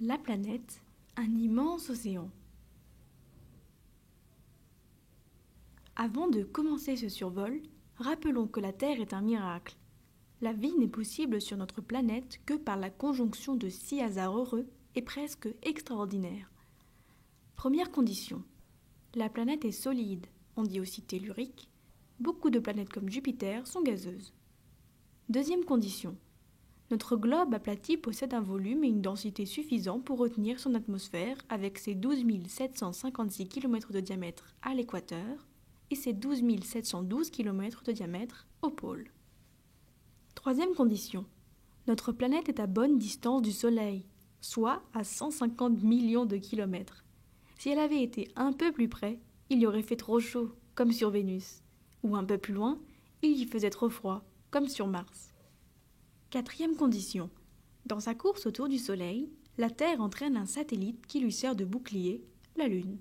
La planète, un immense océan. Avant de commencer ce survol, rappelons que la Terre est un miracle. La vie n'est possible sur notre planète que par la conjonction de 6 hasards heureux et presque extraordinaires. Première condition. La planète est solide, on dit aussi tellurique. Beaucoup de planètes comme Jupiter sont gazeuses. Deuxième condition. Notre globe aplati possède un volume et une densité suffisants pour retenir son atmosphère avec ses 12 756 km de diamètre à l'équateur et ses 12 712 km de diamètre au pôle. Troisième condition. Notre planète est à bonne distance du Soleil, soit à 150 millions de kilomètres. Si elle avait été un peu plus près, il y aurait fait trop chaud, comme sur Vénus. Ou un peu plus loin, il y faisait trop froid, comme sur Mars. Quatrième condition. Dans sa course autour du Soleil, la Terre entraîne un satellite qui lui sert de bouclier, la Lune.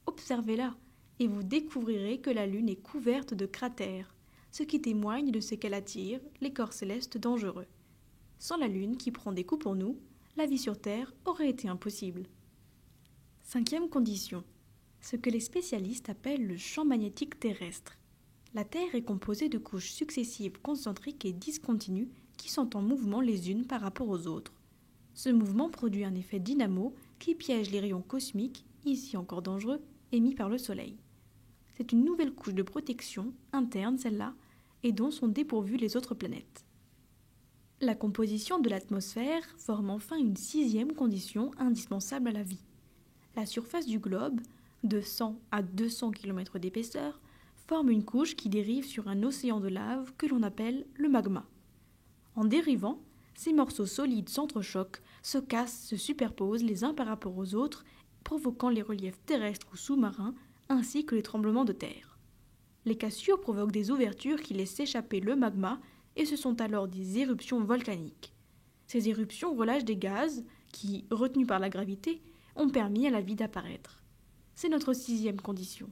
Observez-la, et vous découvrirez que la Lune est couverte de cratères, ce qui témoigne de ce qu'elle attire, les corps célestes dangereux. Sans la Lune qui prend des coups pour nous, la vie sur Terre aurait été impossible. Cinquième condition. Ce que les spécialistes appellent le champ magnétique terrestre. La Terre est composée de couches successives concentriques et discontinues qui sont en mouvement les unes par rapport aux autres. Ce mouvement produit un effet dynamo qui piège les rayons cosmiques, ici encore dangereux, émis par le Soleil. C'est une nouvelle couche de protection, interne celle-là, et dont sont dépourvues les autres planètes. La composition de l'atmosphère forme enfin une sixième condition indispensable à la vie. La surface du globe, de 100 à 200 km d'épaisseur, forme une couche qui dérive sur un océan de lave que l'on appelle le magma. En dérivant, ces morceaux solides s'entrechoquent, se cassent, se superposent les uns par rapport aux autres, provoquant les reliefs terrestres ou sous-marins, ainsi que les tremblements de terre. Les cassures provoquent des ouvertures qui laissent s'échapper le magma, et ce sont alors des éruptions volcaniques. Ces éruptions relâchent des gaz qui, retenus par la gravité, ont permis à la vie d'apparaître. C'est notre sixième condition.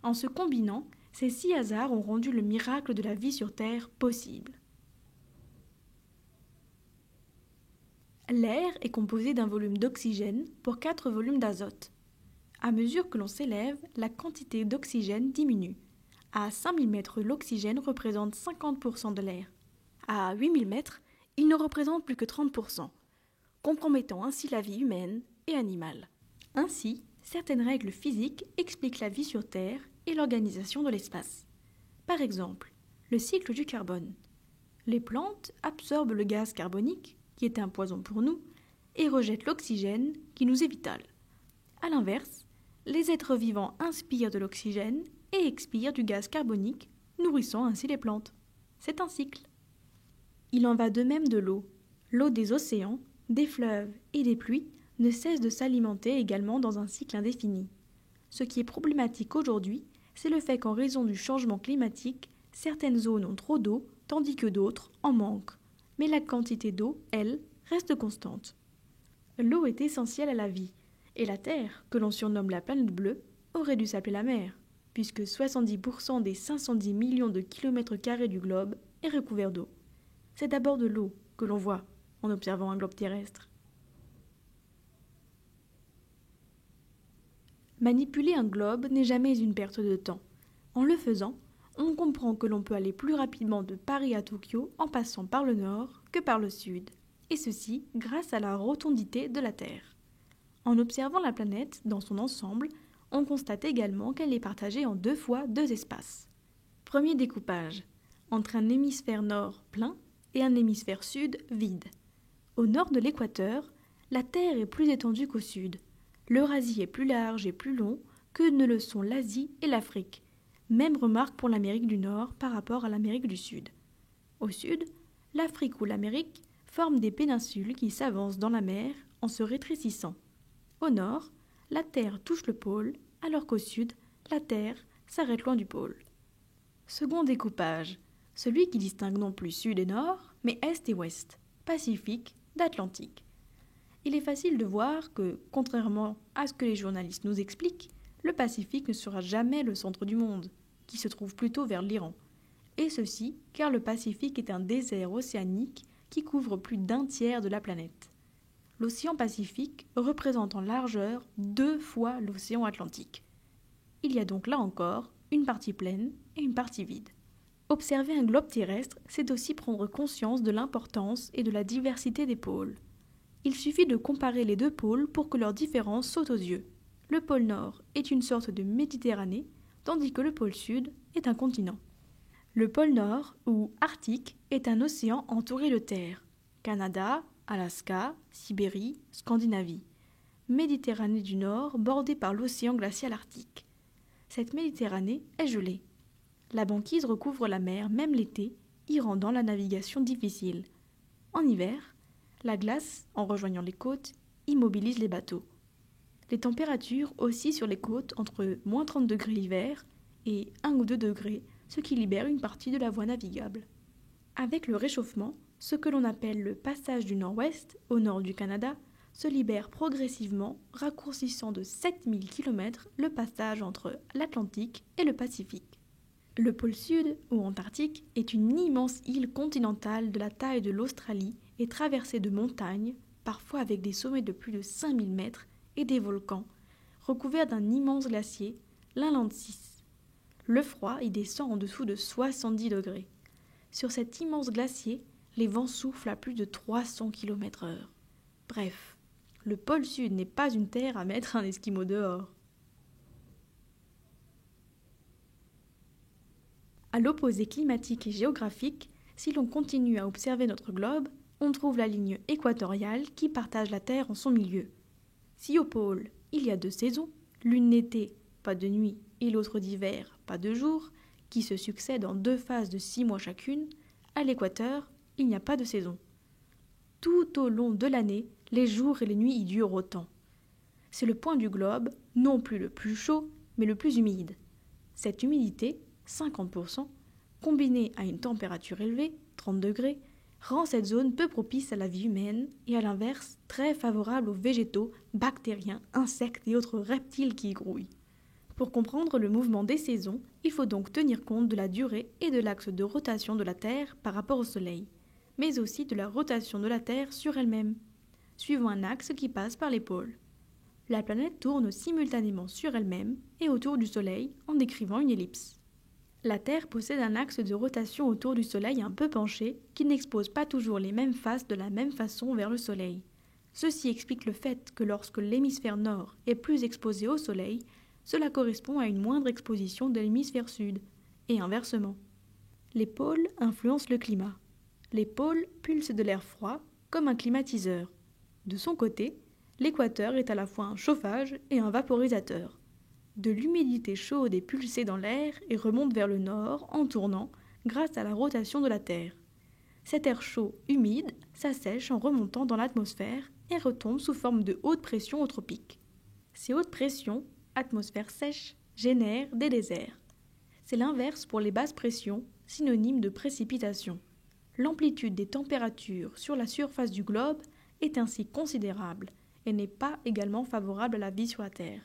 En se combinant, ces 6 hasards ont rendu le miracle de la vie sur Terre possible. L'air est composé d'un volume d'oxygène pour 4 volumes d'azote. À mesure que l'on s'élève, la quantité d'oxygène diminue. À 5000 mètres, l'oxygène représente 50% de l'air. À 8000 mètres, il ne représente plus que 30%, compromettant ainsi la vie humaine et animale. Ainsi, certaines règles physiques expliquent la vie sur Terre et l'organisation de l'espace. Par exemple, le cycle du carbone. Les plantes absorbent le gaz carbonique, qui est un poison pour nous, et rejettent l'oxygène, qui nous est vital. A l'inverse, les êtres vivants inspirent de l'oxygène et expirent du gaz carbonique, nourrissant ainsi les plantes. C'est un cycle. Il en va de même de l'eau. L'eau des océans, des fleuves et des pluies ne cesse de s'alimenter également dans un cycle indéfini. Ce qui est problématique aujourd'hui, c'est le fait qu'en raison du changement climatique, certaines zones ont trop d'eau, tandis que d'autres en manquent. Mais la quantité d'eau, elle, reste constante. L'eau est essentielle à la vie, et la Terre, que l'on surnomme la planète bleue, aurait dû s'appeler la mer, puisque 70% des 510 millions de kilomètres carrés du globe est recouvert d'eau. C'est d'abord de l'eau que l'on voit en observant un globe terrestre. Manipuler un globe n'est jamais une perte de temps. En le faisant, on comprend que l'on peut aller plus rapidement de Paris à Tokyo en passant par le nord que par le sud, et ceci grâce à la rotondité de la Terre. En observant la planète dans son ensemble, on constate également qu'elle est partagée en 2 fois 2 espaces. Premier découpage, entre un hémisphère nord plein et un hémisphère sud vide. Au nord de l'équateur, la Terre est plus étendue qu'au sud. L'Eurasie est plus large et plus long que ne le sont l'Asie et l'Afrique. Même remarque pour l'Amérique du Nord par rapport à l'Amérique du Sud. Au sud, l'Afrique ou l'Amérique forment des péninsules qui s'avancent dans la mer en se rétrécissant. Au nord, la Terre touche le pôle, alors qu'au sud, la Terre s'arrête loin du pôle. Second découpage, celui qui distingue non plus sud et nord, mais est et ouest, Pacifique d'Atlantique. Il est facile de voir que, contrairement à ce que les journalistes nous expliquent, le Pacifique ne sera jamais le centre du monde, qui se trouve plutôt vers l'Iran. Et ceci car le Pacifique est un désert océanique qui couvre plus d'1 tiers de la planète. L'océan Pacifique représente en largeur 2 fois l'océan Atlantique. Il y a donc là encore une partie pleine et une partie vide. Observer un globe terrestre, c'est aussi prendre conscience de l'importance et de la diversité des pôles. Il suffit de comparer les deux pôles pour que leurs différences sautent aux yeux. Le pôle Nord est une sorte de Méditerranée, tandis que le pôle Sud est un continent. Le pôle Nord, ou Arctique, est un océan entouré de terre. Canada, Alaska, Sibérie, Scandinavie. Méditerranée du Nord, bordée par l'océan glacial Arctique. Cette Méditerranée est gelée. La banquise recouvre la mer même l'été, y rendant la navigation difficile. En hiver, la glace, en rejoignant les côtes, immobilise les bateaux. Les températures oscillent sur les côtes entre moins 30 degrés l'hiver et 1 ou 2 degrés, ce qui libère une partie de la voie navigable. Avec le réchauffement, ce que l'on appelle le passage du nord-ouest au nord du Canada se libère progressivement, raccourcissant de 7000 km le passage entre l'Atlantique et le Pacifique. Le pôle Sud, ou Antarctique, est une immense île continentale de la taille de l'Australie et traversée de montagnes, parfois avec des sommets de plus de 5000 mètres, et des volcans, recouverts d'un immense glacier, l'Inland 6. Le froid y descend en dessous de 70 degrés. Sur cet immense glacier, les vents soufflent à plus de 300 km/h. Bref, le pôle Sud n'est pas une terre à mettre un esquimau dehors. À l'opposé climatique et géographique, si l'on continue à observer notre globe, on trouve la ligne équatoriale qui partage la Terre en son milieu. Si au pôle, il y a 2 saisons, l'une d'été, pas de nuit, et l'autre d'hiver, pas de jour, qui se succèdent en 2 phases de 6 mois chacune, à l'équateur, il n'y a pas de saison. Tout au long de l'année, les jours et les nuits y durent autant. C'est le point du globe, non plus le plus chaud, mais le plus humide. Cette humidité, 50%, combinée à une température élevée, 30 degrés, rend cette zone peu propice à la vie humaine et à l'inverse très favorable aux végétaux, bactériens, insectes et autres reptiles qui y grouillent. Pour comprendre le mouvement des saisons, il faut donc tenir compte de la durée et de l'axe de rotation de la Terre par rapport au Soleil, mais aussi de la rotation de la Terre sur elle-même, suivant un axe qui passe par les pôles. La planète tourne simultanément sur elle-même et autour du Soleil en décrivant une ellipse. La Terre possède un axe de rotation autour du Soleil un peu penché qui n'expose pas toujours les mêmes faces de la même façon vers le Soleil. Ceci explique le fait que lorsque l'hémisphère nord est plus exposé au Soleil, cela correspond à une moindre exposition de l'hémisphère sud, et inversement. Les pôles influencent le climat. Les pôles pulsent de l'air froid comme un climatiseur. De son côté, l'équateur est à la fois un chauffage et un vaporisateur. De l'humidité chaude est pulsée dans l'air et remonte vers le nord en tournant grâce à la rotation de la Terre. Cet air chaud, humide, s'assèche en remontant dans l'atmosphère et retombe sous forme de haute pression aux tropiques. Ces hautes pressions, atmosphère sèche, génèrent des déserts. C'est l'inverse pour les basses pressions, synonyme de précipitation. L'amplitude des températures sur la surface du globe est ainsi considérable et n'est pas également favorable à la vie sur la Terre.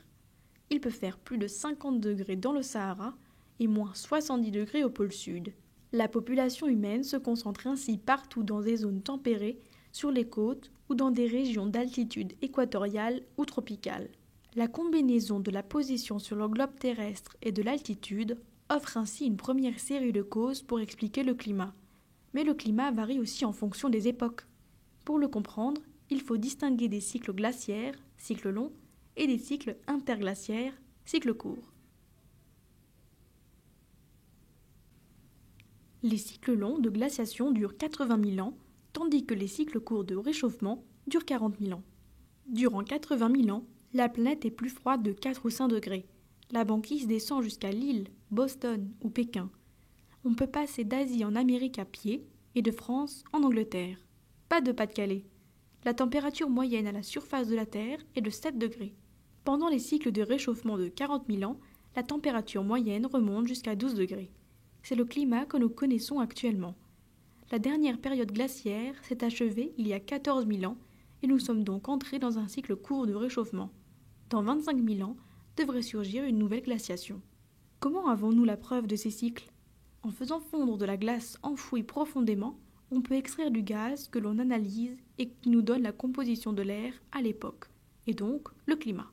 Il peut faire plus de 50 degrés dans le Sahara et moins 70 degrés au pôle Sud. La population humaine se concentre ainsi partout dans des zones tempérées, sur les côtes ou dans des régions d'altitude équatoriale ou tropicale. La combinaison de la position sur le globe terrestre et de l'altitude offre ainsi une première série de causes pour expliquer le climat. Mais le climat varie aussi en fonction des époques. Pour le comprendre, il faut distinguer des cycles glaciaires, cycles longs, et des cycles interglaciaires, cycles courts. Les cycles longs de glaciation durent 80 000 ans, tandis que les cycles courts de réchauffement durent 40 000 ans. Durant 80 000 ans, la planète est plus froide de 4 ou 5 degrés. La banquise descend jusqu'à Lille, Boston ou Pékin. On peut passer d'Asie en Amérique à pied et de France en Angleterre. Pas de Pas-de-Calais. La température moyenne à la surface de la Terre est de 7 degrés. Pendant les cycles de réchauffement de 40 000 ans, la température moyenne remonte jusqu'à 12 degrés. C'est le climat que nous connaissons actuellement. La dernière période glaciaire s'est achevée il y a 14 000 ans et nous sommes donc entrés dans un cycle court de réchauffement. Dans 25 000 ans, devrait surgir une nouvelle glaciation. Comment avons-nous la preuve de ces cycles ? En faisant fondre de la glace enfouie profondément on peut extraire du gaz que l'on analyse et qui nous donne la composition de l'air à l'époque, et donc le climat.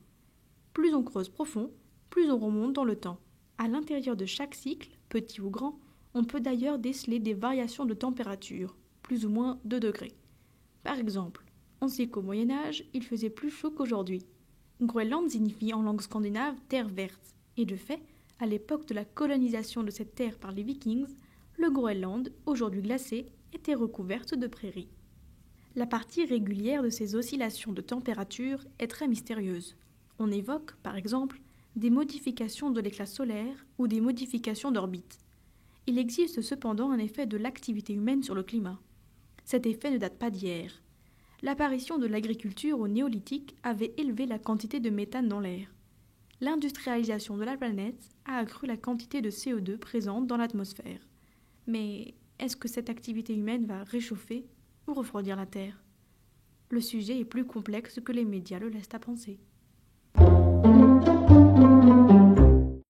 Plus on creuse profond, plus on remonte dans le temps. À l'intérieur de chaque cycle, petit ou grand, on peut d'ailleurs déceler des variations de température, plus ou moins 2 degrés. Par exemple, on sait qu'au Moyen Âge, il faisait plus chaud qu'aujourd'hui. Groenland signifie en langue scandinave terre verte, et de fait, à l'époque de la colonisation de cette terre par les Vikings, le Groenland, aujourd'hui glacé, était recouverte de prairies. La partie régulière de ces oscillations de température est très mystérieuse. On évoque, par exemple, des modifications de l'éclat solaire ou des modifications d'orbite. Il existe cependant un effet de l'activité humaine sur le climat. Cet effet ne date pas d'hier. L'apparition de l'agriculture au néolithique avait élevé la quantité de méthane dans l'air. L'industrialisation de la planète a accru la quantité de CO2 présente dans l'atmosphère. Mais est-ce que cette activité humaine va réchauffer ou refroidir la Terre ? Le sujet est plus complexe que les médias le laissent à penser.